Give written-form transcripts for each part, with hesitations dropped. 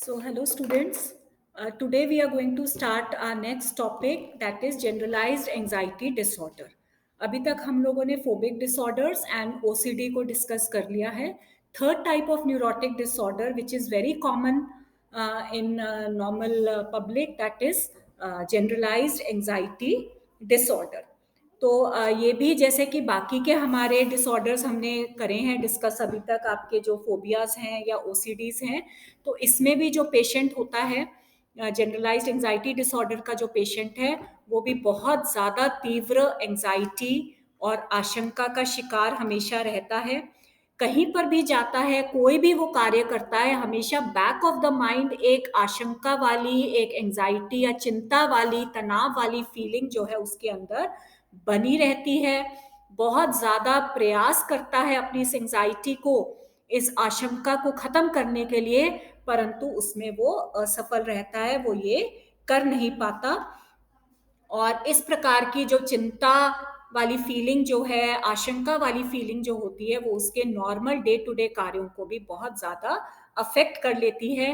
So, hello students. Today we are going to start our next topic, that is generalized anxiety disorder. अभी तक हम लोगों ने phobic disorders and OCD को discuss कर लिया है. Third type of neurotic disorder which is very common in normal public, that is generalised anxiety disorder. तो ये भी जैसे कि बाकी के हमारे डिसऑर्डर्स हमने करे हैं डिस्कस अभी तक, आपके जो फोबियाज हैं या ओसीडीज हैं, तो इसमें भी जो पेशेंट होता है, जनरलाइज्ड एंजाइटी डिसऑर्डर का जो पेशेंट है, वो भी बहुत ज़्यादा तीव्र एंजाइटी और आशंका का शिकार हमेशा रहता है. कहीं पर भी जाता है, कोई भी वो कार्य करता है, हमेशा बैक ऑफ द माइंड एक आशंका वाली, एक एंजाइटी या चिंता वाली, तनाव वाली फीलिंग जो है उसके अंदर बनी रहती है. बहुत ज़्यादा प्रयास करता है अपनी इस एंजाइटी को, इस आशंका को खत्म करने के लिए, परंतु उसमें वो असफल रहता है, वो ये कर नहीं पाता. और इस प्रकार की जो चिंता वाली फीलिंग जो है, आशंका वाली फीलिंग जो होती है, वो उसके नॉर्मल डे टू डे कार्यों को भी बहुत ज़्यादा अफेक्ट कर लेती है.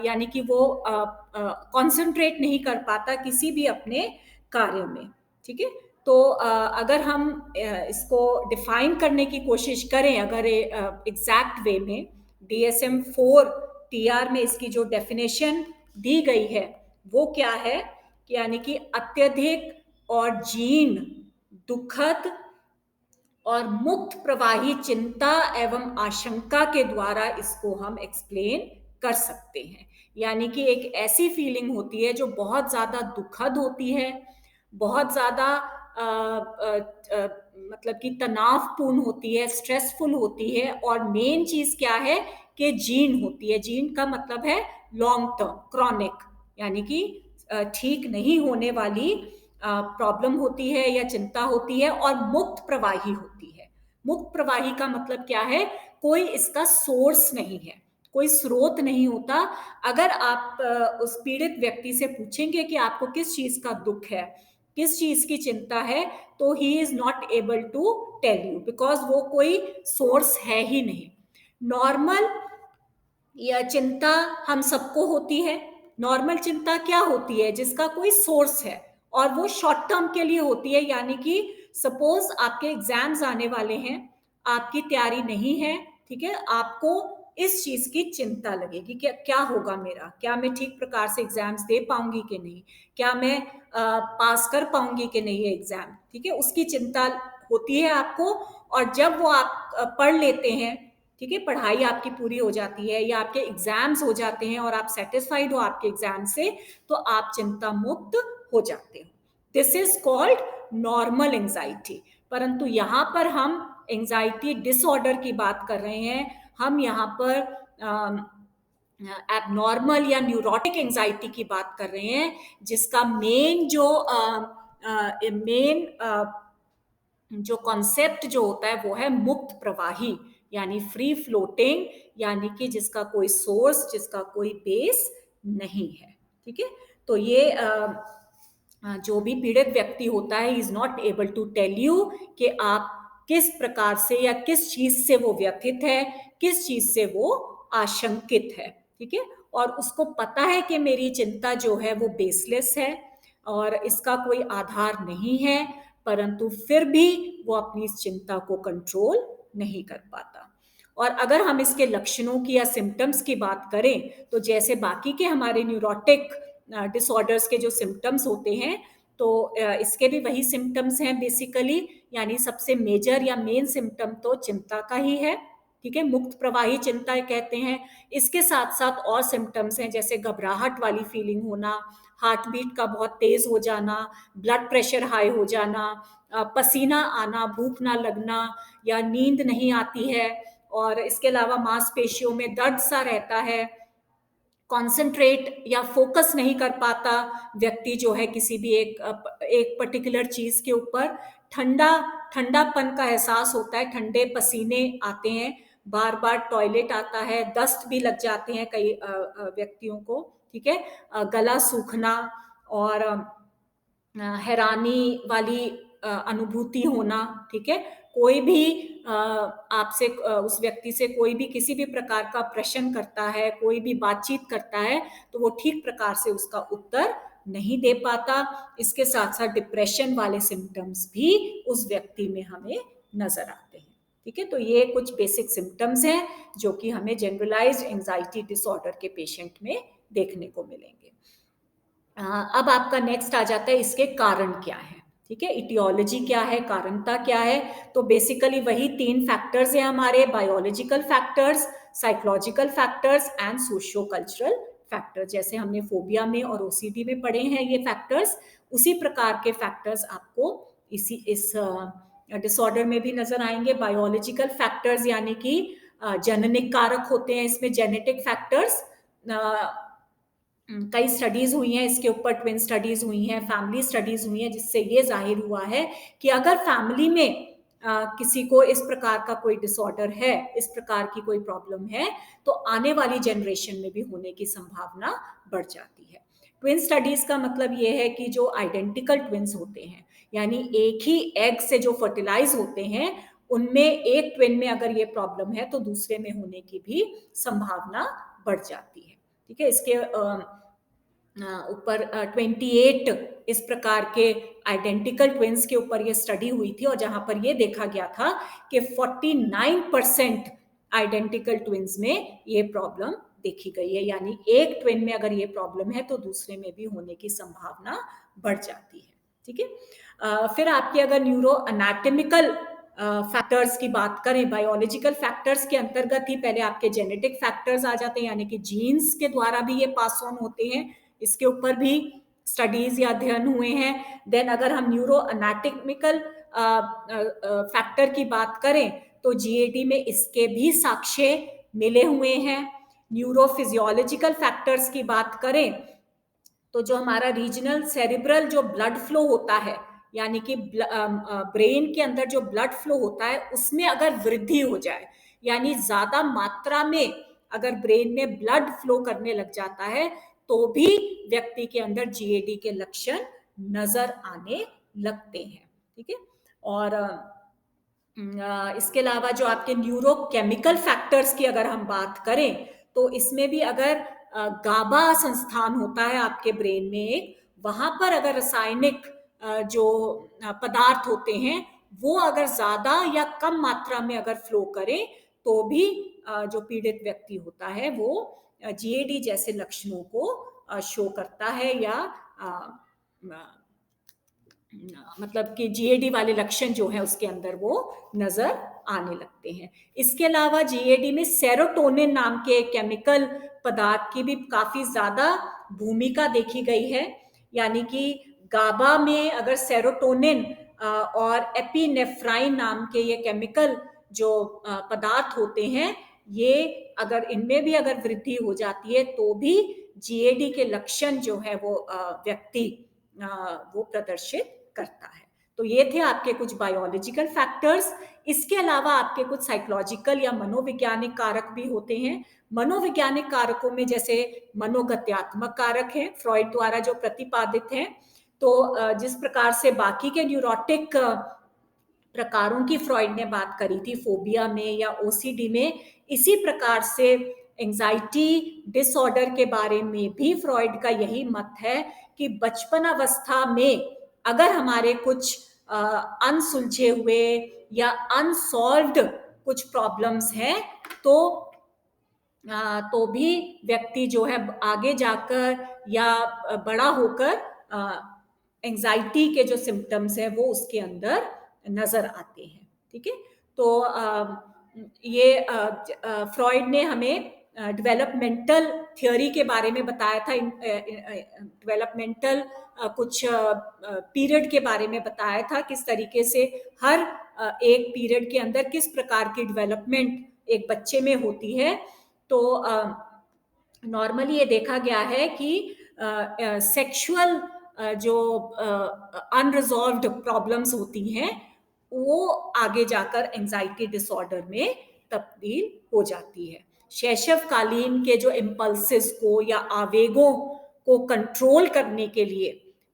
यानी कि वो कंसंट्रेट नहीं कर पाता किसी भी अपने कार्य में. ठीक है. तो अगर हम इसको डिफाइन करने की कोशिश करें, अगर एग्जैक्ट वे में, DSM-4 TR में इसकी जो डेफिनेशन दी गई है वो क्या है, यानी कि अत्यधिक और जीर्ण, दुखद और मुक्त प्रवाही चिंता एवं आशंका के द्वारा इसको हम एक्सप्लेन कर सकते हैं. यानी कि एक ऐसी फीलिंग होती है जो बहुत ज्यादा दुखद होती है, बहुत ज्यादा मतलब कि तनावपूर्ण होती है, स्ट्रेसफुल होती है, और मेन चीज क्या है कि जीर्ण होती है. जीर्ण का मतलब है लॉन्ग टर्म, क्रॉनिक, यानी कि ठीक नहीं होने वाली प्रॉब्लम होती है या चिंता होती है, और मुक्त प्रवाही होती है. मुक्त प्रवाही का मतलब क्या है, कोई इसका सोर्स नहीं है, कोई स्रोत नहीं होता. अगर आप उस पीड़ित व्यक्ति से पूछेंगे कि आपको किस चीज का दुख है, किस चीज की चिंता है, तो he is not able to tell you, because वो कोई सोर्स है ही नहीं. नॉर्मल या चिंता हम सबको होती है. नॉर्मल चिंता क्या होती है, जिसका कोई सोर्स है, और वो शॉर्ट टर्म के लिए होती है. यानी कि सपोज आपके एग्जाम्स आने वाले हैं, आपकी तैयारी नहीं है, ठीक है, आपको इस चीज की चिंता लगेगी कि क्या होगा मेरा, क्या मैं ठीक प्रकार से एग्जाम्स दे पाऊंगी कि नहीं, क्या मैं पास कर पाऊंगी कि नहीं ये एग्जाम, ठीक है, उसकी चिंता होती है आपको. और जब वो आप पढ़ लेते हैं, ठीक है, पढ़ाई आपकी पूरी हो जाती है या आपके एग्जाम्स हो जाते हैं और आप सेटिस्फाइड हो आपके एग्जाम से, तो आप चिंता मुक्त हो जाते हो. This is called normal anxiety. परंतु यहाँ पर हम एंजाइटी डिसऑर्डर की बात कर रहे हैं. हम यहाँ पर एबनॉर्मल या न्यूरोटिक एंजाइटी की बात कर रहे हैं, जिसका मेन जो कॉन्सेप्ट जो होता है वो है मुक्त प्रवाही, यानी फ्री फ्लोटिंग, यानी कि जिसका कोई सोर्स, जिसका कोई बेस नहीं है. ठीक है. तो ये जो भी पीड़ित व्यक्ति होता है, is not able to tell you कि आप किस प्रकार से या किस चीज से वो व्यथित है, किस चीज से वो आशंकित है. ठीक है. और उसको पता है कि मेरी चिंता जो है वो बेसलेस है और इसका कोई आधार नहीं है, परंतु फिर भी वो अपनी इस चिंता को कंट्रोल नहीं कर पाता. और अगर हम इसके लक्षणों की या सिम्टम्स की बात करें, तो जैसे बाकी के हमारे न्यूरोटिक डिसऑर्डर्स के जो सिम्टम्स होते हैं, तो इसके भी वही सिम्टम्स हैं बेसिकली. यानी सबसे मेजर या मेन सिम्टम तो चिंता का ही है. ठीक है. मुक्त प्रवाही चिंता कहते हैं. इसके साथ साथ और सिम्टम्स हैं, जैसे घबराहट वाली फीलिंग होना, हार्ट बीट का बहुत तेज हो जाना, ब्लड प्रेशर हाई हो जाना, पसीना आना, भूख ना लगना, या नींद नहीं आती है. और इसके अलावा मांसपेशियों में दर्द सा रहता है, कॉन्सेंट्रेट या फोकस नहीं कर पाता व्यक्ति जो है किसी भी एक पर्टिकुलर चीज के ऊपर. ठंडापन का एहसास होता है, ठंडे पसीने आते हैं, बार बार टॉयलेट आता है, दस्त भी लग जाते हैं कई व्यक्तियों को. ठीक है. गला सूखना और हैरानी वाली अनुभूति होना. ठीक है. कोई भी आपसे उस व्यक्ति से कोई भी किसी भी प्रकार का प्रश्न करता है, कोई भी बातचीत करता है, तो वो ठीक प्रकार से उसका उत्तर नहीं दे पाता। इसके साथ-साथ डिप्रेशन वाले सिम्पटम्स भी उस व्यक्ति में हमें नज़र आते हैं। ठीक है? तो ये कुछ बेसिक सिम्पटम्स हैं जो कि हमें जनरलाइज्ड एंग्जायटी डिसऑर्डर के पेशेंट में देखने को मिलेंगे। अब आपका नेक्स्ट आ जाता है इसके कारण क्या है। ठीक है, इटियोलॉजी क्या है, कारणता क्या है। तो बेसिकली वही 3 फैक्टर्स हैं हमारे, biological factors, psychological factors and socio cultural factor. जैसे हमने फोबिया में और ओसीडी में पढ़े हैं ये फैक्टर्स, उसी प्रकार के फैक्टर्स आपको इस डिसऑर्डर में भी नजर आएंगे। बायोलॉजिकल फैक्टर्स यानी कि जननिक कारक होते हैं इसमें, जेनेटिक फैक्टर्स। कई स्टडीज हुई हैं इसके ऊपर, ट्विन स्टडीज हुई हैं, फैमिली स्टडीज हुई हैं, जिससे ये जाहिर हुआ है कि अगर फैमिली में किसी को इस प्रकार का कोई डिसऑर्डर है, इस प्रकार की कोई प्रॉब्लम है, तो आने वाली जनरेशन में भी होने की संभावना बढ़ जाती है। ट्विन स्टडीज का मतलब ये है कि जो आइडेंटिकल ट्विन्स होते हैं, यानी एक ही एग से जो फर्टिलाइज होते हैं, उनमें एक ट्विन में अगर ये प्रॉब्लम है तो दूसरे में होने की भी संभावना बढ़ जाती है। ठीक है, इसके ऊपर 28 इस प्रकार के आइडेंटिकल ट्विन्स के ऊपर ये स्टडी हुई थी, और जहां पर ये देखा गया था कि 49% आइडेंटिकल ट्विन्स में ये प्रॉब्लम देखी गई है। यानी एक ट्विन में अगर ये प्रॉब्लम है तो दूसरे में भी होने की संभावना बढ़ जाती है। ठीक है, फिर आपके अगर न्यूरो अनाटमिकल फैक्टर्स की बात करें, बायोलॉजिकल फैक्टर्स के अंतर्गत ही पहले आपके जेनेटिक फैक्टर्स आ जाते हैं, यानी कि जीन्स के द्वारा भी ये पास ऑन होते हैं, इसके ऊपर भी स्टडीज या अध्ययन हुए हैं। देन अगर हम न्यूरो अनाटमिकल फैक्टर की बात करें तो जीएडी में इसके भी साक्ष्य मिले हुए हैं। न्यूरोफिजियोलॉजिकल फैक्टर्स की बात करें तो जो हमारा रीजनल सेरिब्रल जो ब्लड फ्लो होता है, यानी कि ब्रेन के अंदर जो ब्लड फ्लो होता है, उसमें अगर वृद्धि हो जाए, यानी ज्यादा मात्रा में अगर ब्रेन में ब्लड फ्लो करने लग जाता है, तो भी व्यक्ति के अंदर जीएडी के लक्षण नजर आने लगते हैं। ठीक है, और इसके अलावा जो आपके न्यूरोकेमिकल फैक्टर्स की अगर हम बात करें तो इसमें भी अगर गाबा संस्थान होता है आपके ब्रेन में एक, वहां पर अगर रासायनिक जो पदार्थ होते हैं वो अगर ज्यादा या कम मात्रा में अगर फ्लो करें तो भी जो पीड़ित व्यक्ति होता है वो जीएडी जैसे लक्षणों को शो करता है, या मतलब कि जीएडी वाले लक्षण जो है उसके अंदर वो नजर आने लगते हैं। इसके अलावा जीएडी में सेरोटोनिन नाम के केमिकल पदार्थ की भी काफी ज्यादा भूमिका देखी गई है। यानी कि गाबा में अगर सेरोटोनिन और एपिनेफ्राइन नाम के ये केमिकल जो पदार्थ होते हैं, ये अगर इनमें भी अगर वृद्धि हो जाती है तो भी जीएडी के लक्षण जो है वो व्यक्ति वो प्रदर्शित करता है। तो ये थे आपके कुछ बायोलॉजिकल फैक्टर्स। इसके अलावा आपके कुछ साइकोलॉजिकल या मनोवैज्ञानिक कारक भी होते हैं। मनोवैज्ञानिक कारकों में जैसे मनोगत्यात्मक कारक हैं, फ्रॉइड द्वारा जो प्रतिपादित हैं। तो जिस प्रकार से बाकी के न्यूरोटिक प्रकारों की फ्रॉइड ने बात करी थी फोबिया में या ओसीडी में, इसी प्रकार से एंजाइटी डिसऑर्डर के बारे में भी फ्रॉइड का यही मत है कि बचपन अवस्था में अगर हमारे कुछ अनसुलझे हुए या अनसॉल्व्ड कुछ प्रॉब्लम्स हैं तो भी व्यक्ति जो है आगे जाकर या बड़ा होकर एंजाइटी के जो सिम्टम्स है वो उसके अंदर नजर आते हैं। ठीक है, तो ये फ्रॉइड ने हमें डेवलपमेंटल थियोरी के बारे में बताया था, डेवलपमेंटल कुछ पीरियड के बारे में बताया था, किस तरीके से हर एक पीरियड के अंदर किस प्रकार की डेवलपमेंट एक बच्चे में होती है। तो नॉर्मली ये देखा गया है कि सेक्सुअल जो अनरिजॉल्व्ड प्रॉब्लम्स होती हैं वो आगे जाकर एंजाइटी डिसऑर्डर में तब्दील हो जाती है। शैशवकालीन के जो इम्पल्सेस को या आवेगों को कंट्रोल करने के लिए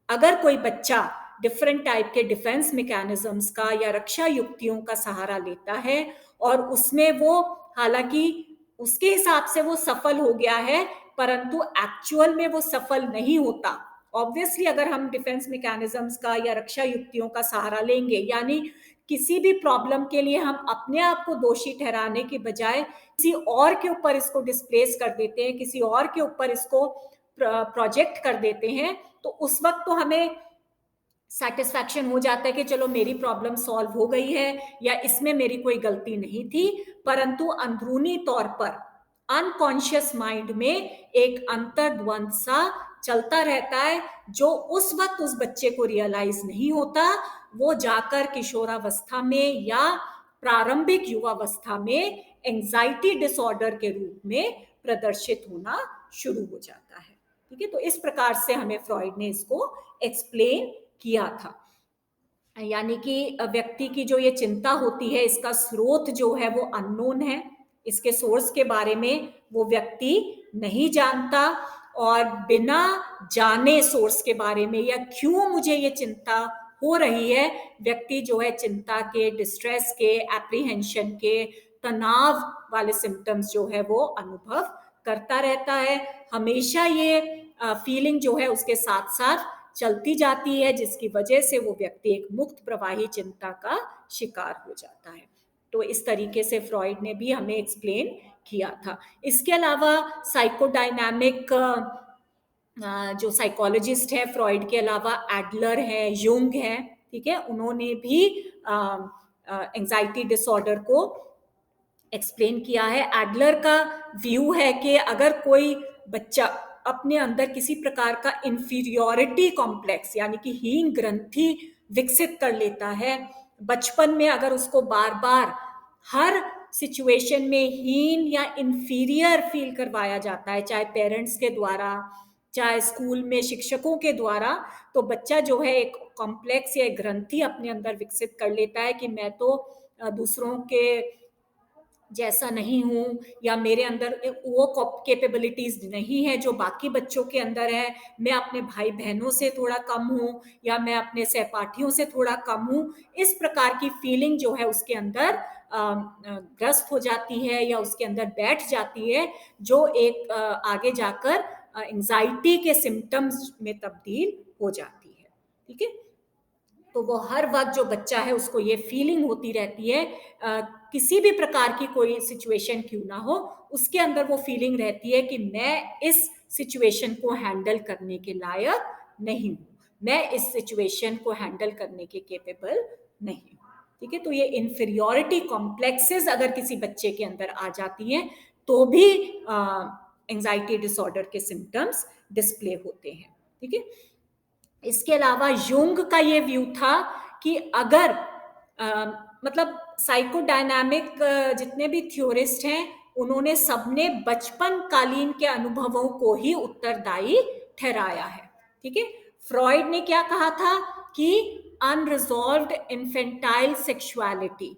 अगर कोई बच्चा डिफरेंट टाइप के डिफेंस मैकेनिज्म्स का या रक्षा युक्तियों का सहारा लेता है, और उसमें वो, हालांकि उसके हिसाब से वो सफल हो गया है, परंतु एक्चुअल में वो सफल नहीं होता। ऑब्वियसली अगर हम डिफेंस मैकेनिज्म्स का या रक्षा युक्तियों का सहारा लेंगे, यानी किसी भी प्रॉब्लम के लिए हम अपने आप को दोषी ठहराने की बजाय किसी और के ऊपर इसको डिस्प्लेस कर देते हैं, किसी और के ऊपर इसको प्रोजेक्ट कर देते हैं, तो उस वक्त तो हमें सेटिस्फैक्शन हो जाता है कि चलो मेरी प्रॉब्लम सॉल्व हो गई है, या इसमें मेरी कोई गलती नहीं थी। परंतु अंदरूनी तौर पर अनकॉन्शियस माइंड में एक अंतर्द्वंद सा चलता रहता है, जो उस वक्त उस बच्चे को रियलाइज नहीं होता। वो जाकर किशोरावस्था में या प्रारंभिक युवावस्था में एंजाइटी डिसऑर्डर के रूप में प्रदर्शित होना शुरू हो जाता है। ठीक है, तो इस प्रकार से हमें फ्रॉइड ने इसको एक्सप्लेन किया था। यानी कि व्यक्ति की जो ये चिंता होती है, इसका स्रोत जो है वो अननोन है, इसके सोर्स के बारे में वो व्यक्ति नहीं जानता, और बिना जाने सोर्स के बारे में या क्यों मुझे ये चिंता हो रही है, व्यक्ति जो है चिंता के, डिस्ट्रेस के, एप्रीहेंशन के, तनाव वाले सिम्टम्स जो है वो अनुभव करता रहता है। हमेशा ये फीलिंग जो है उसके साथ साथ चलती जाती है, जिसकी वजह से वो व्यक्ति एक मुक्त प्रवाही चिंता का शिकार हो जाता है। तो इस तरीके से फ्रॉइड ने भी हमें एक्सप्लेन किया था। इसके अलावा साइकोडायनामिक जो साइकोलॉजिस्ट है फ्रॉइड के अलावा, एडलर है, युंग है, ठीक है, उन्होंने भी एंजाइटी डिसऑर्डर को एक्सप्लेन किया है। एडलर का व्यू है कि अगर कोई बच्चा अपने अंदर किसी प्रकार का इंफीरियोरिटी कॉम्प्लेक्स, यानी कि हीन ग्रंथि विकसित कर लेता है बचपन में, अगर उसको बार बार हर सिचुएशन में हीन या इंफीरियर फील करवाया जाता है, चाहे पेरेंट्स के द्वारा, चाहे स्कूल में शिक्षकों के द्वारा, तो बच्चा जो है एक कॉम्प्लेक्स या एक ग्रंथि अपने अंदर विकसित कर लेता है कि मैं तो दूसरों के जैसा नहीं हूँ, या मेरे अंदर वो कैपेबिलिटीज नहीं है जो बाकी बच्चों के अंदर है, मैं अपने भाई बहनों से थोड़ा कम हूँ, या मैं अपने सहपाठियों से थोड़ा कम हूँ। इस प्रकार की फीलिंग जो है उसके अंदर ग्रस्त हो जाती है या उसके अंदर बैठ जाती है, जो एक आगे जाकर एंजाइटी के सिम्टम्स में तब्दील हो जाती है। ठीक है, तो वो हर वक्त जो बच्चा है उसको ये फीलिंग होती रहती है, किसी भी प्रकार की कोई सिचुएशन क्यों ना हो, उसके अंदर वो फीलिंग रहती है कि मैं इस सिचुएशन को हैंडल करने के लायक नहीं हूँ, मैं इस सिचुएशन को हैंडल करने के केपेबल नहीं हूँ। ठीक है, तो ये इंफीरियोरिटी कॉम्प्लेक्सेस अगर किसी बच्चे के अंदर आ जाती हैं तो भी एंजाइटी डिसऑर्डर के सिम्टम्स डिस्प्ले होते हैं। ठीक है, इसके अलावा युंग का ये व्यू था कि अगर मतलब साइकोडायनामिक जितने भी थ्योरिस्ट हैं, उन्होंने सबने बचपन कालीन के अनुभवों को ही उत्तरदायी ठहराया है। ठीक है, फ्रॉइड ने क्या कहा था कि अनरिजॉल्व्ड इन्फेंटाइल सेक्सुअलिटी,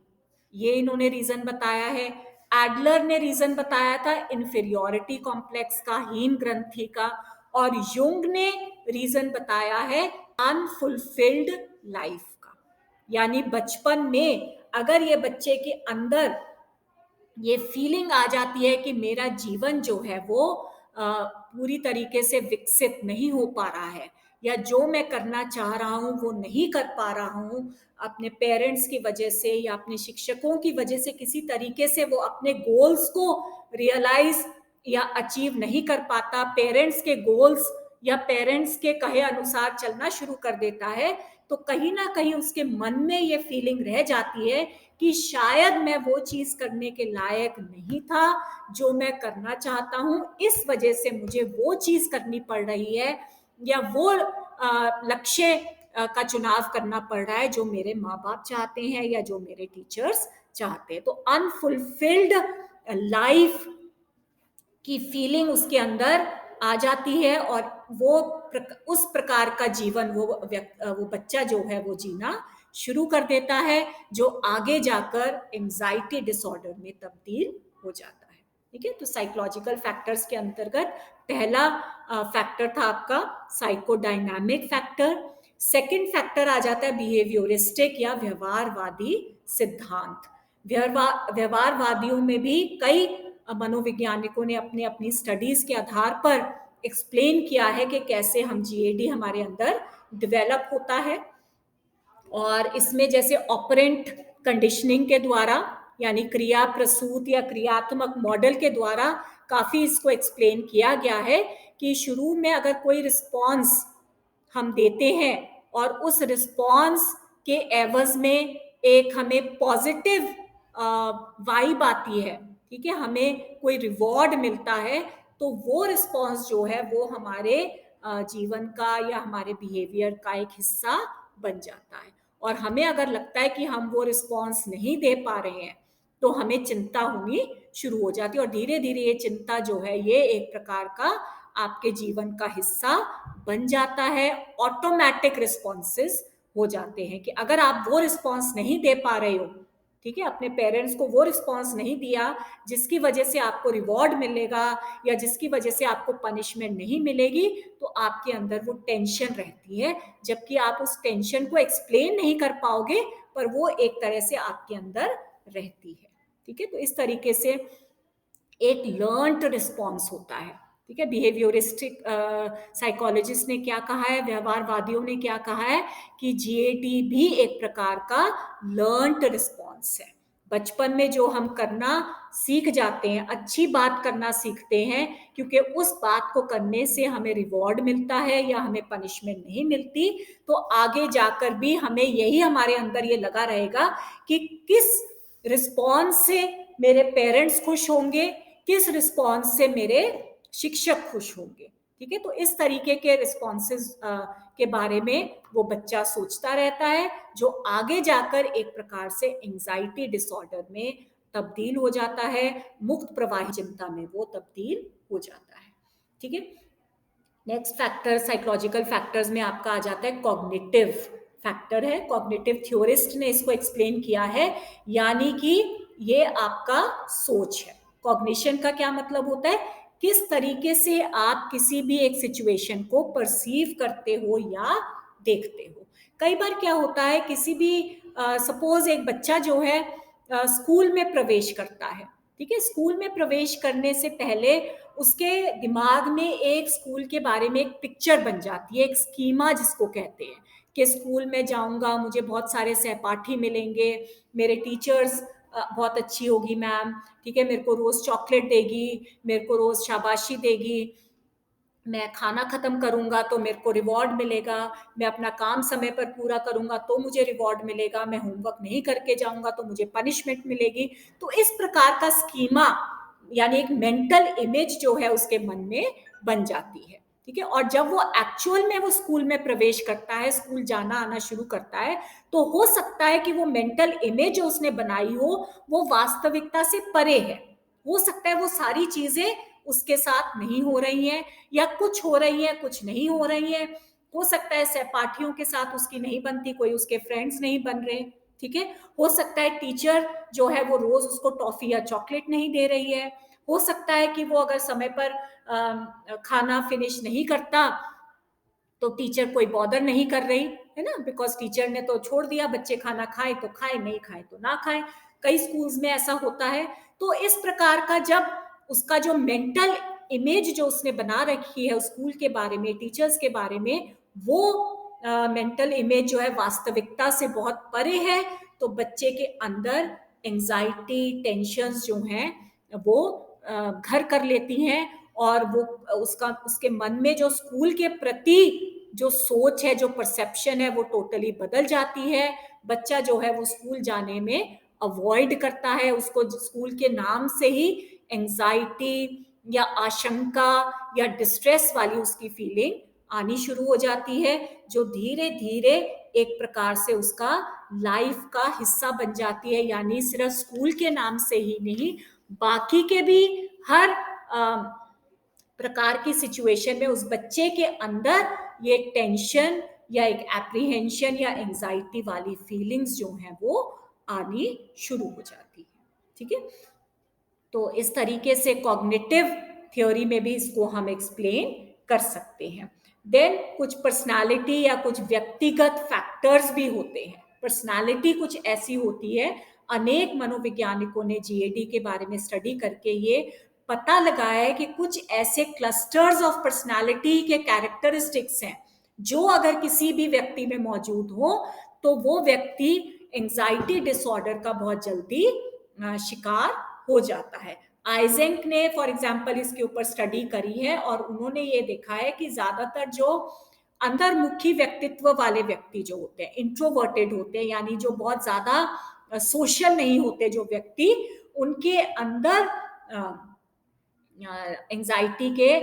ये इन्होंने रीजन बताया है। एडलर ने रीजन बताया था इंफीरियोरिटी कॉम्प्लेक्स का, हीन ग्रंथि का, और युंग ने रीजन बताया है अनफुलफिल्ड लाइफ का। यानी बचपन में अगर ये बच्चे के अंदर ये फीलिंग आ जाती है कि मेरा जीवन जो है वो पूरी तरीके से विकसित नहीं हो पा रहा है, या जो मैं करना चाह रहा हूँ वो नहीं कर पा रहा हूँ, अपने पेरेंट्स की वजह से या अपने शिक्षकों की वजह से किसी तरीके से वो अपने गोल्स को रियलाइज या अचीव नहीं कर पाता, पेरेंट्स के गोल्स या पेरेंट्स के कहे अनुसार चलना शुरू कर देता है, तो कहीं ना कहीं उसके मन में ये फीलिंग रह जाती है कि शायद मैं वो चीज करने के लायक नहीं था जो मैं करना चाहता हूँ, इस वजह से मुझे वो चीज करनी पड़ रही है, या वो लक्ष्य का चुनाव करना पड़ रहा है जो मेरे माँ बाप चाहते हैं या जो मेरे टीचर्स चाहते हैं। तो अनफुलफिल्ड लाइफ की फीलिंग उसके अंदर आ जाती है, और वो उस प्रकार का जीवन वो बच्चा जो है वो जीना शुरू कर देता है, जो आगे जाकर एंजाइटी डिसऑर्डर में तब्दील हो जाता है। ठीक है, तो साइकोलॉजिकल फैक्टर्स के अंतर्गत पहला फैक्टर था आपका साइकोडायनामिक फैक्टर। सेकंड फैक्टर आ जाता है बिहेवियरिस्टिक या व्यवहारवादी सिद्धांत। व्यवहारवादियों में भी कई मनोवैज्ञानिकों ने अपने अपनी स्टडीज के आधार पर एक्सप्लेन किया है कि कैसे हम जीएडी हमारे अंदर डेवलप होता है। और इसमें जैसे ऑपरेंट कंडीशनिंग के द्वारा, यानी क्रिया प्रसूत या क्रियात्मक मॉडल के द्वारा काफी इसको एक्सप्लेन किया गया है कि शुरू में अगर कोई रिस्पॉन्स हम देते हैं और उस रिस्पॉन्स के एवज में एक हमें पॉजिटिव वाइब आती है, ठीक है, हमें कोई रिवॉर्ड मिलता है, तो वो रिस्पॉन्स जो है वो हमारे जीवन का या हमारे बिहेवियर का एक हिस्सा बन जाता है। और हमें अगर लगता है कि हम वो रिस्पॉन्स नहीं दे पा रहे हैं तो हमें चिंता होनी शुरू हो जाती है, और धीरे धीरे ये चिंता जो है ये एक प्रकार का आपके जीवन का हिस्सा बन जाता है। ऑटोमेटिक रिस्पॉन्सेस हो जाते हैं कि अगर आप वो रिस्पॉन्स नहीं दे पा रहे हो, ठीक है, अपने पेरेंट्स को वो रिस्पॉन्स नहीं दिया जिसकी वजह से आपको रिवॉर्ड मिलेगा या जिसकी वजह से आपको पनिशमेंट नहीं मिलेगी, तो आपके अंदर वो टेंशन रहती है, जबकि आप उस टेंशन को एक्सप्लेन नहीं कर पाओगे, पर वो एक तरह से आपके अंदर रहती है। ठीक है, तो इस तरीके से एक लर्न्ड रिस्पॉन्स होता है। ठीक है, बिहेवियरिस्टिक साइकोलॉजिस्ट ने क्या कहा है, व्यवहारवादियों ने क्या कहा है कि जीएडी भी एक प्रकार का लर्न्ड रिस्पॉन्स है। बचपन में जो हम करना सीख जाते हैं, अच्छी बात करना सीखते हैं, क्योंकि उस बात को करने से हमें रिवॉर्ड मिलता है या हमें पनिशमेंट नहीं मिलती, तो आगे जाकर भी हमें यही हमारे अंदर ये लगा रहेगा कि किस रिस्पॉन्स से मेरे पेरेंट्स खुश होंगे, किस रिस्पॉन्स से मेरे शिक्षक खुश होंगे। ठीक है, तो इस तरीके के रिस्पॉन्सेज के बारे में वो बच्चा सोचता रहता है, जो आगे जाकर एक प्रकार से एंजाइटी डिसऑर्डर में तब्दील हो जाता है, मुक्त प्रवाही चिंता में वो तब्दील हो जाता है। ठीक है, नेक्स्ट फैक्टर साइकोलॉजिकल फैक्टर्स में आपका आ जाता है कॉग्निटिव फैक्टर है। कॉग्निटिव थ्योरिस्ट ने इसको एक्सप्लेन किया है, यानी कि ये आपका सोच है। कॉग्निशन का क्या मतलब होता है, किस तरीके से आप किसी भी एक सिचुएशन को परसीव करते हो या देखते हो। कई बार क्या होता है, किसी भी सपोज एक बच्चा जो है स्कूल में प्रवेश करता है, ठीक है, स्कूल में प्रवेश करने से पहले उसके दिमाग में एक स्कूल के बारे में एक पिक्चर बन जाती है, एक स्कीमा जिसको कहते हैं कि स्कूल में जाऊंगा, मुझे बहुत सारे सहपाठी मिलेंगे, मेरे टीचर्स बहुत अच्छी होगी मैम, ठीक है, मेरे को रोज चॉकलेट देगी, मेरे को रोज शाबाशी देगी, मैं खाना खत्म करूंगा तो मेरे को रिवॉर्ड मिलेगा, मैं अपना काम समय पर पूरा करूंगा तो मुझे रिवॉर्ड मिलेगा, मैं होमवर्क नहीं करके जाऊंगा तो मुझे पनिशमेंट मिलेगी। तो इस प्रकार का स्कीमा यानी एक मेंटल इमेज जो है उसके मन में बन जाती है। ठीक है, और जब वो एक्चुअल में वो स्कूल में प्रवेश करता है, स्कूल जाना आना शुरू करता है, तो हो सकता है कि वो मेंटल इमेज जो उसने बनाई हो वो वास्तविकता से परे है। हो सकता है वो सारी चीजें उसके साथ नहीं हो रही हैं, या कुछ हो रही है कुछ नहीं हो रही है। हो सकता है सहपाठियों के साथ उसकी नहीं बनती, कोई उसके फ्रेंड्स नहीं बन रहे, ठीक है, हो सकता है टीचर जो है वो रोज उसको टॉफी या चॉकलेट नहीं दे रही है, हो सकता है कि वो अगर समय पर खाना फिनिश नहीं करता तो टीचर कोई बॉदर नहीं कर रही है ना, बिकॉज टीचर ने तो छोड़ दिया, बच्चे खाना खाए तो खाए, नहीं खाए तो ना खाए। कई स्कूल्स में ऐसा होता है। तो इस प्रकार का जब उसका जो मेंटल इमेज जो उसने बना रखी है उस स्कूल के बारे में, टीचर्स के बारे में, वो मेंटल इमेज जो है वास्तविकता से बहुत परे है, तो बच्चे के अंदर एंजाइटी टेंशन्स जो हैं वो घर कर लेती हैं, और वो उसके मन में जो स्कूल के प्रति जो सोच है, जो परसेप्शन है, वो टोटली बदल जाती है। बच्चा जो है वो स्कूल जाने में अवॉइड करता है, उसको स्कूल के नाम से ही एंजाइटी या आशंका या डिस्ट्रेस वाली उसकी फीलिंग आनी शुरू हो जाती है, जो धीरे धीरे एक प्रकार से उसका लाइफ का हिस्सा बन जाती है। यानी सिर्फ स्कूल के नाम से ही नहीं, बाकी के भी हर प्रकार की सिचुएशन में उस बच्चे के अंदर ये टेंशन या एक एप्रीहेंशन या एंजाइटी वाली फीलिंग्स जो हैं वो आनी शुरू हो जाती है। ठीक है, तो इस तरीके से कॉग्निटिव थ्योरी में भी इसको हम एक्सप्लेन कर सकते हैं। देन कुछ पर्सनालिटी या कुछ व्यक्तिगत फैक्टर्स भी होते हैं। पर्सनालिटी कुछ ऐसी होती है, अनेक मनोवैज्ञानिकों ने जीएडी के बारे में स्टडी करके ये पता लगाया है कि कुछ ऐसे क्लस्टर्स ऑफ पर्सनालिटी के कैरेक्टरिस्टिक्स हैं जो अगर किसी भी व्यक्ति में मौजूद हो तो वो व्यक्ति एंजाइटी डिसऑर्डर का बहुत जल्दी शिकार हो जाता है। आइजेंक ने फॉर एग्जाम्पल इसके ऊपर स्टडी करी है और उन्होंने ये देखा है कि ज्यादातर जो अंतर्मुखी व्यक्तित्व वाले व्यक्ति जो होते हैं, इंट्रोवर्टेड होते हैं, यानी जो बहुत ज्यादा सोशल नहीं होते जो व्यक्ति, उनके अंदर एंजाइटी के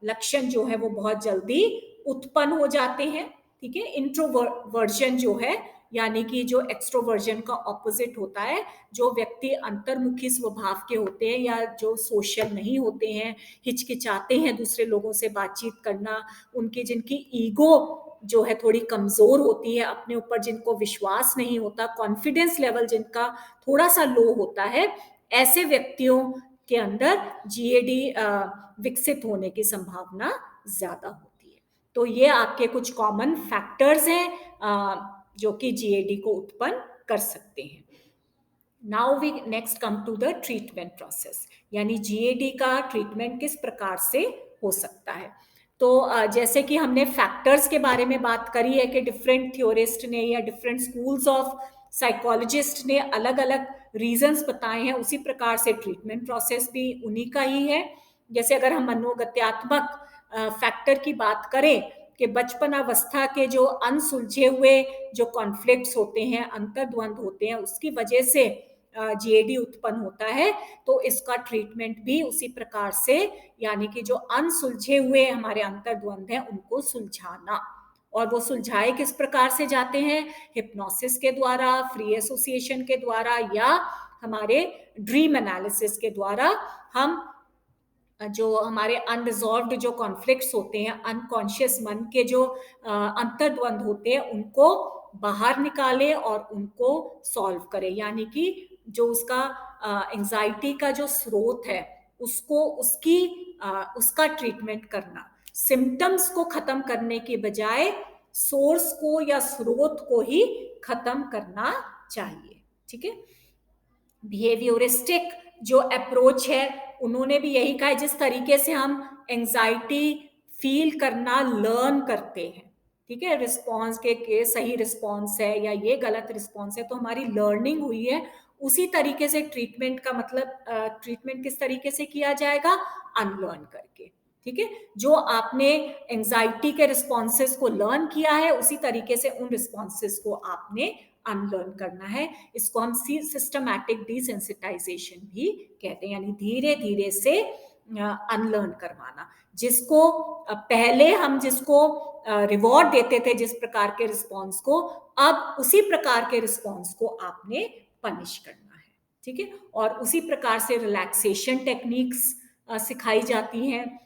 लक्षण जो है वो बहुत जल्दी उत्पन्न हो जाते हैं। ठीक है, इंट्रोवर्जन जो है यानी कि जो एक्सट्रोवर्जन का ऑपोजिट होता है, जो व्यक्ति अंतर्मुखी स्वभाव के होते हैं या जो सोशल नहीं होते हैं, हिचकिचाते हैं दूसरे लोगों से बातचीत करना, उनकी जिनकी ईगो जो है थोड़ी कमजोर होती है, अपने ऊपर जिनको विश्वास नहीं होता, कॉन्फिडेंस लेवल जिनका थोड़ा सा लो होता है, ऐसे व्यक्तियों के अंदर जीएडी विकसित होने की संभावना ज्यादा होती है। तो ये आपके कुछ कॉमन फैक्टर्स हैं जो कि जीएडी को उत्पन्न कर सकते हैं। Now we next come to the treatment process, यानी जीएडी का ट्रीटमेंट किस प्रकार से हो सकता है। तो जैसे कि हमने फैक्टर्स के बारे में बात करी है कि डिफरेंट थ्योरिस्ट ने या डिफरेंट स्कूल्स ऑफ साइकोलॉजिस्ट ने अलग अलग रीजंस बताए हैं, उसी प्रकार से ट्रीटमेंट प्रोसेस भी उन्हीं का ही है। जैसे अगर हम मनोगत्यात्मक फैक्टर की बात करें कि बचपन अवस्था के जो अनसुलझे हुए जो कॉन्फ्लिक्ट्स होते हैं, अंतर्द्वंद होते हैं, उसकी वजह से जीएडी उत्पन्न होता है, तो इसका ट्रीटमेंट भी उसी प्रकार से, यानी कि जो अनसुलझे हुए हमारे अंतर्द्वंद हैं उनको सुलझाना। और वो सुलझाए किस प्रकार से जाते हैं? हिप्नोसिस के द्वारा, फ्री एसोसिएशन के द्वारा, या हमारे ड्रीम एनालिसिस के द्वारा। हम जो हमारे अनरिजॉल्व्ड जो कॉन्फ्लिक्ट्स होते हैं, अनकॉन्शियस मन के जो अंतर्द्वंद होते हैं, उनको बाहर निकालें और उनको सॉल्व करें, यानी कि जो उसका एंजाइटी का जो स्रोत है उसको उसका ट्रीटमेंट करना, सिम्टम्स को खत्म करने के बजाय सोर्स को या स्रोत को ही खत्म करना चाहिए। ठीक है, बिहेवियरिस्टिक जो अप्रोच है उन्होंने भी यही कहा है, जिस तरीके से हम एंजाइटी फील करना लर्न करते हैं, ठीक है, रिस्पॉन्स के सही रिस्पॉन्स है या ये गलत रिस्पॉन्स है, तो हमारी लर्निंग हुई है, उसी तरीके से ट्रीटमेंट का मतलब ट्रीटमेंट किस तरीके से किया जाएगा? अनलर्न करके। ठीक है, जो आपने एंजाइटी के रिस्पॉन्सेस को लर्न किया है उसी तरीके से उन रिस्पॉन्सेस को आपने अनलर्न करना है। इसको हम सिस्टमैटिक डिसेंसिटाइजेशन भी कहते हैं, यानी धीरे धीरे से अनलर्न करवाना। जिसको पहले हम जिसको रिवॉर्ड देते थे जिस प्रकार के रिस्पॉन्स को, अब उसी प्रकार के रिस्पॉन्स को आपने पनिश करना है। ठीक है, और उसी प्रकार से रिलैक्सेशन टेक्निक्स सिखाई जाती हैं।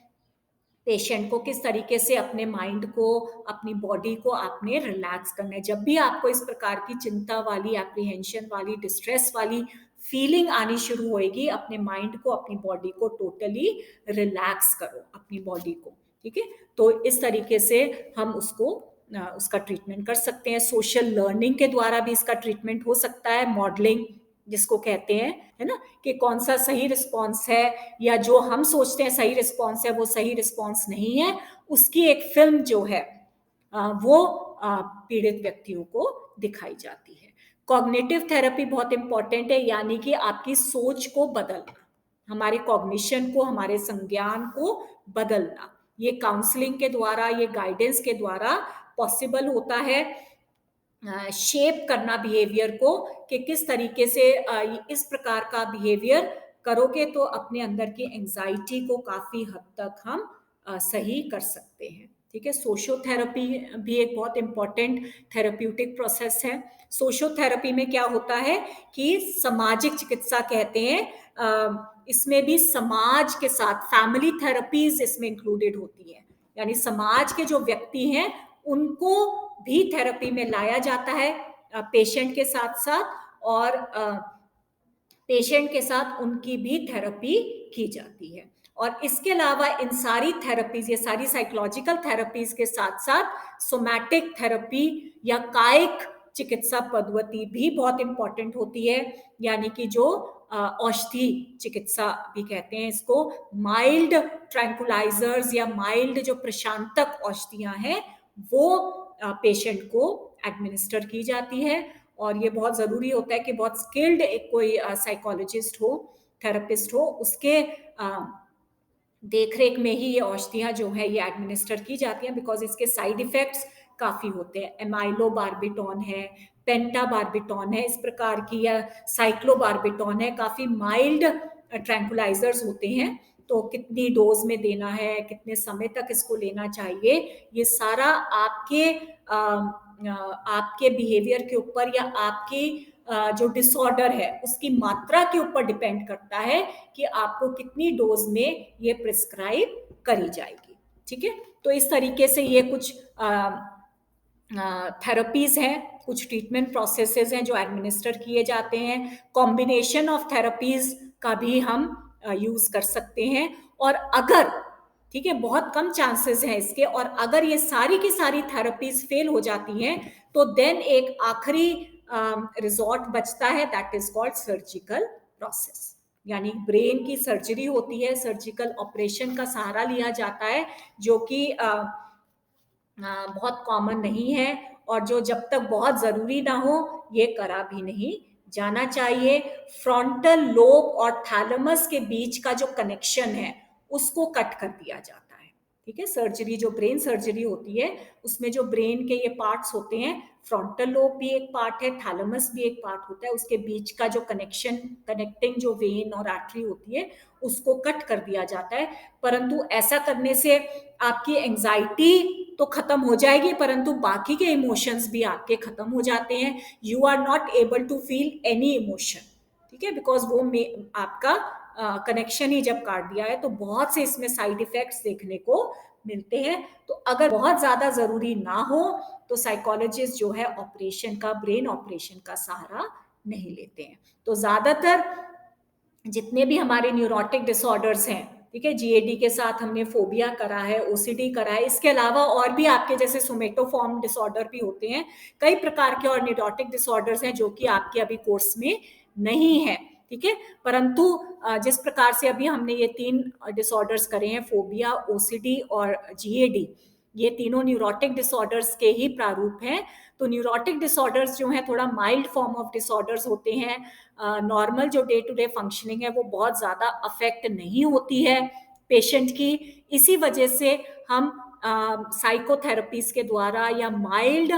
पेशेंट को किस तरीके से अपने माइंड को, अपनी बॉडी को आपने रिलैक्स करना है। जब भी आपको इस प्रकार की चिंता वाली, एप्रीहेंशन वाली, डिस्ट्रेस वाली फीलिंग आनी शुरू होएगी, अपने माइंड को, अपनी बॉडी को टोटली रिलैक्स करो, अपनी बॉडी को। ठीक है, तो इस तरीके से हम उसका ट्रीटमेंट कर सकते हैं। सोशल लर्निंग के द्वारा भी इसका ट्रीटमेंट हो सकता है, मॉडलिंग जिसको कहते हैं, है ना, कि कौन सा सही रिस्पॉन्स है या जो हम सोचते हैं सही रिस्पॉन्स है वो सही रिस्पॉन्स नहीं है, उसकी एक फिल्म जो है वो पीड़ित व्यक्तियों को दिखाई जाती है। कॉग्निटिव थेरेपी बहुत इंपॉर्टेंट है, यानी कि आपकी सोच को बदलना, हमारे कॉग्निशन को, हमारे संज्ञान को बदलना। ये काउंसलिंग के द्वारा, ये गाइडेंस के द्वारा पॉसिबल होता है। शेप करना बिहेवियर को, कि किस तरीके से इस प्रकार का बिहेवियर करोगे तो अपने अंदर की एंजाइटी को काफी हद तक हम सही कर सकते हैं। ठीक है, सोशियोथेरेपी भी एक बहुत इंपॉर्टेंट थेरेप्यूटिक प्रोसेस है। सोशियोथेरेपी में क्या होता है कि सामाजिक चिकित्सा कहते हैं, इसमें भी समाज के साथ फैमिली थेरेपीज इसमें इंक्लूडेड होती है, यानी समाज के जो व्यक्ति हैं उनको भी थेरेपी में लाया जाता है पेशेंट के साथ साथ, और पेशेंट के साथ उनकी भी थेरेपी की जाती है। और इसके अलावा इन सारी थेरेपीज, ये सारी साइकोलॉजिकल थेरेपीज के साथ साथ सोमैटिक थेरेपी या कायिक चिकित्सा पद्धति भी बहुत इंपॉर्टेंट होती है, यानी कि जो औषधि चिकित्सा भी कहते हैं इसको, माइल्ड ट्रैंकुलाइजर्स या माइल्ड जो प्रशांतक औषधियां हैं वो पेशेंट को एडमिनिस्टर की जाती है। और ये बहुत ज़रूरी होता है कि बहुत स्किल्ड एक कोई साइकोलॉजिस्ट हो, थेरेपिस्ट हो, उसके देख रेख में ही ये औषधियाँ जो है ये एडमिनिस्टर की जाती हैं, बिकॉज इसके साइड इफेक्ट्स काफ़ी होते हैं। एमाइलोबार्बिटॉन है, पेंटाबार्बिटॉन है, इस प्रकार की, या साइक्लोबार्बिटॉन है, काफ़ी माइल्ड ट्रैंकुलाइजर्स होते हैं। तो कितनी डोज में देना है, कितने समय तक इसको लेना चाहिए, ये सारा आपके बिहेवियर के ऊपर या आपकी जो डिसऑर्डर है उसकी मात्रा के ऊपर डिपेंड करता है कि आपको कितनी डोज में ये प्रिस्क्राइब करी जाएगी। ठीक है, तो इस तरीके से ये कुछ थेरेपीज हैं, कुछ ट्रीटमेंट प्रोसेसेस हैं जो एडमिनिस्टर किए जाते हैं। कॉम्बिनेशन ऑफ थेरेपीज का भी हम यूज कर सकते हैं। और अगर, ठीक है, बहुत कम चांसेस हैं इसके, और अगर ये सारी की सारी थेरेपीज फेल हो जाती हैं तो देन एक आखिरी रिजॉर्ट बचता है, that is called surgical process, यानी ब्रेन की सर्जरी होती है, सर्जिकल ऑपरेशन का सहारा लिया जाता है, जो कि बहुत कॉमन नहीं है, और जो जब तक बहुत ज़रूरी ना हो ये करा भी नहीं जाना चाहिए। फ्रंटल लोब और थैलेमस के बीच का जो कनेक्शन है उसको कट कर दिया जाता है। ठीक है, सर्जरी, जो ब्रेन सर्जरी होती है उसमें जो ब्रेन के ये पार्ट्स होते हैं, फ्रंटल लोब भी एक पार्ट है, थैलेमस भी एक पार्ट होता है, उसके बीच का जो कनेक्शन, कनेक्टिंग जो वेन और आर्टरी होती है उसको कट कर दिया जाता है। परंतु ऐसा करने से आपकी एंजाइटी तो खत्म हो जाएगी, परंतु बाकी के इमोशंस भी आपके खत्म हो जाते हैं। You are not able to feel any emotion, ठीक है, बिकॉज वो आपका कनेक्शन ही जब काट दिया है। तो बहुत से इसमें साइड इफेक्ट्स देखने को मिलते हैं। तो अगर बहुत ज्यादा जरूरी ना हो तो साइकोलॉजिस्ट जो है ऑपरेशन का, ब्रेन ऑपरेशन का सहारा नहीं लेते हैं। तो ज्यादातर जितने भी हमारे न्यूरोटिक डिसऑर्डर्स हैं, ठीक है, जीएडी के साथ हमने फोबिया करा है, ओसीडी करा है, इसके अलावा और भी आपके जैसे सोमेटोफॉर्म डिसऑर्डर भी होते हैं, कई प्रकार के और न्यूरोटिक डिसऑर्डर्स हैं जो कि आपके अभी कोर्स में नहीं है। ठीक है, परंतु जिस प्रकार से अभी हमने ये 3 डिसऑर्डर्स करे हैं, फोबिया, ओसीडी और जीएडी, ये तीनों न्यूरोटिक डिसऑर्डर्स के ही प्रारूप हैं। तो न्यूरोटिक डिसऑर्डर्स जो हैं थोड़ा माइल्ड फॉर्म ऑफ डिसऑर्डर्स होते हैं, नॉर्मल जो डे टू डे फंक्शनिंग है वो बहुत ज़्यादा अफेक्ट नहीं होती है पेशेंट की। इसी वजह से हम साइकोथेरेपीज के द्वारा या माइल्ड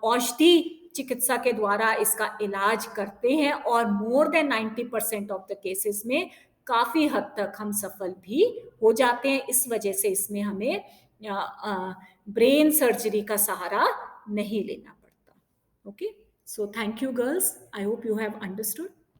औषधि चिकित्सा के द्वारा इसका इलाज करते हैं, और more than 90% of the cases में काफ़ी हद तक हम सफल भी हो जाते हैं। इस वजह से इसमें हमें ब्रेन सर्जरी का सहारा नहीं लेना पड़ता। Okay, so thank you girls, I hope you have understood.